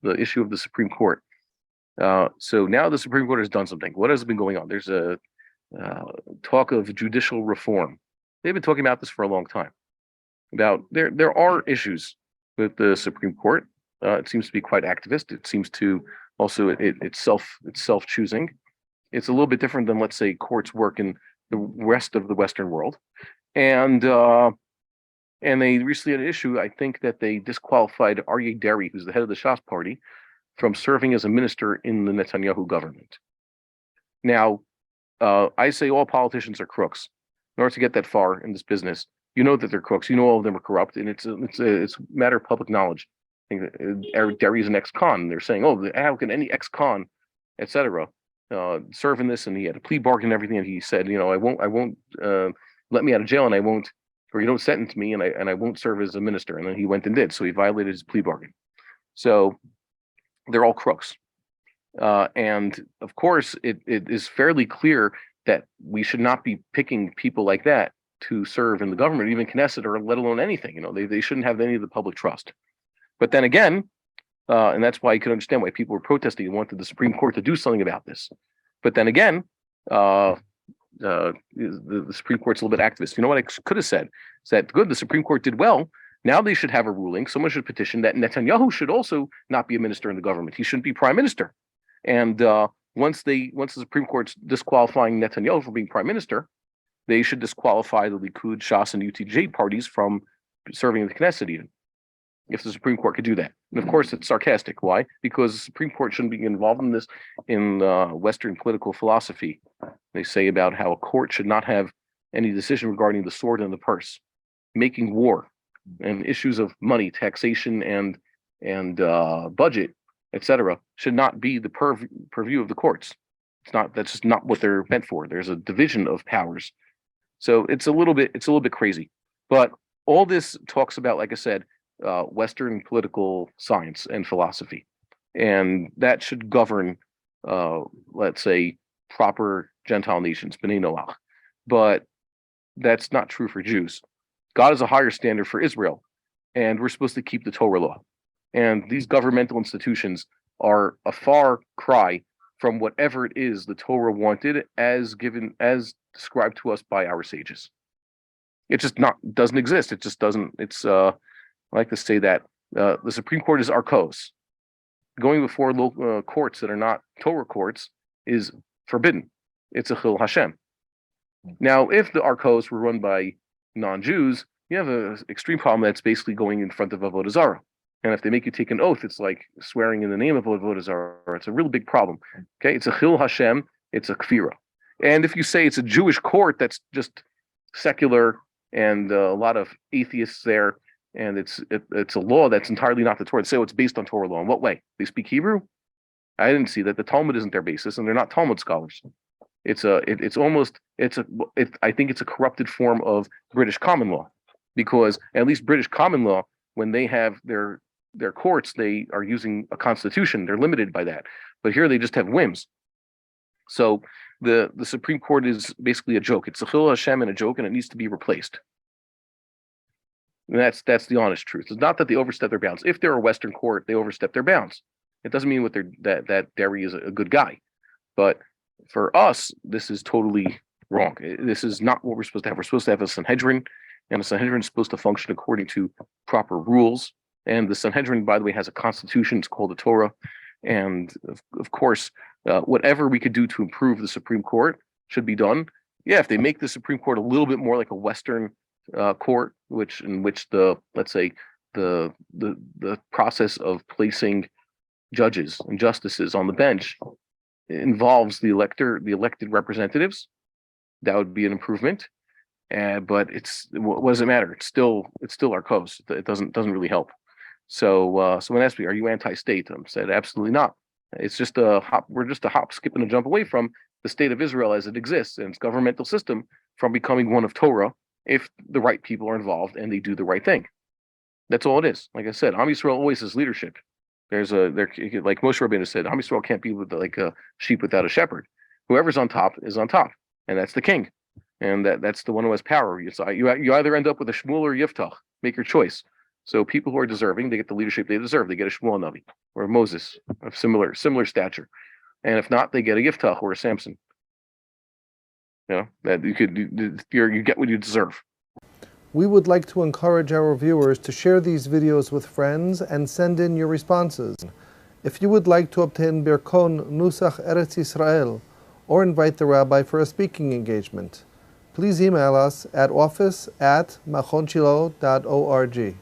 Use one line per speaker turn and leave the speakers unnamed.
the issue of the Supreme Court. So now the Supreme Court has done something. What has been going on? There's a talk of judicial reform. They've been talking about this for a long time. About there are issues with the Supreme Court. It seems to be quite activist. It seems to also it's self-choosing. It's a little bit different than, let's say, courts work in the rest of the Western world. And they recently had an issue. I think that they disqualified Aryeh Deri, who's the head of the Shas party, from serving as a minister in the Netanyahu government. Now, I say all politicians are crooks. In order to get that far in this business, you know that they're crooks. You know all of them are corrupt, and it's a matter of public knowledge. I think that Deri is an ex-con. They're saying, oh, how can any ex-con, etc., serve in this? And he had a plea bargain and everything, and he said, I won't let me out of jail, and I won't, or you don't sentence me, and I won't serve as a minister. And then he went and did. So he violated his plea bargain. So they're all crooks. And of course, it is fairly clear that we should not be picking people like that to serve in the government, even Knesset, or let alone anything. They shouldn't have any of the public trust. But then again, and that's why you can understand why people were protesting and wanted the Supreme Court to do something about this. But then again, the Supreme Court's a little bit activist. You know what I could have said? Is that good? The Supreme Court did well. Now they should have a ruling. Someone should petition that Netanyahu should also not be a minister in the government. He shouldn't be prime minister. And once the Supreme Court's disqualifying Netanyahu from being prime minister, they should disqualify the Likud, Shas, and UTJ parties from serving in the Knesset even, if the Supreme Court could do that. And of course, it's sarcastic. Why? Because the Supreme Court shouldn't be involved in this in Western political philosophy. They say about how a court should not have any decision regarding the sword and the purse, making war, and issues of money, taxation, and budget, etc., should not be the purview of the courts. That's just not what they're meant for. There's a division of powers. So it's a little bit crazy. But all this talks about, like I said, Western political science and philosophy. And that should govern, let's say, proper Gentile nations, B'nai Noach. But that's not true for Jews. God is a higher standard for Israel, and we're supposed to keep the Torah law. And these governmental institutions are a far cry from whatever it is the Torah wanted as described to us by our sages. It just doesn't exist. It just doesn't. It's I like to say that the Supreme Court is arkos. Going before local courts that are not Torah courts is forbidden. It's a chil Hashem. Now, if the arkos were run by non-Jews, you have an extreme problem that's basically going in front of Avodah Zarah. And if they make you take an oath, it's like swearing in the name of Avodah Zarah. It's a really big problem. Okay, it's a chil Hashem. It's a kfira. And if you say it's a Jewish court that's just secular and a lot of atheists there, and it's a law that's entirely not the Torah. Say it's based on Torah law. In what way? They speak Hebrew? I didn't see that. The Talmud isn't their basis, and they're not Talmud scholars. I think it's a corrupted form of British common law, because at least British common law, when they have their courts, they are using a constitution. They're limited by that. But here they just have whims. So the Supreme Court is basically a joke. It's a chil Hashem and a joke, and it needs to be replaced. And that's the honest truth. It's not that they overstep their bounds. If they're a Western court, they overstep their bounds. It doesn't mean that Deri is a good guy. But for us, this is totally wrong. This is not what we're supposed to have. We're supposed to have a Sanhedrin, and a Sanhedrin is supposed to function according to proper rules. And the Sanhedrin, by the way, has a constitution. It's called the Torah. And of course, whatever we could do to improve the Supreme Court should be done. Yeah, if they make the Supreme Court a little bit more like a Western court, in which the process of placing judges and justices on the bench involves the elected representatives, that would be an improvement. But what does it matter? It's still arkos. It doesn't really help. So when asked me, are you anti-state? I said absolutely not. It's just we're just a hop, skip, and a jump away from the state of Israel as it exists and its governmental system from becoming one of Torah, if the right people are involved and they do the right thing. That's all it is. Like I said, Am Yisrael always has leadership. Like Moshe Rabbeinu said, Am Yisrael can't be like a sheep without a shepherd. Whoever's on top is on top, and that's the king, and that's the one who has power. You either end up with a Shmuel or Yiftach. Make your choice. So people who are deserving, they get the leadership they deserve. They get a Shmuel Navi or a Moses of similar stature. And if not, they get a Yiftach or a Samson. That you get what you deserve.
We would like to encourage our viewers to share these videos with friends and send in your responses. If you would like to obtain Birkon Nusach Eretz Yisrael or invite the rabbi for a speaking engagement, please email us at office@machonshilo.org.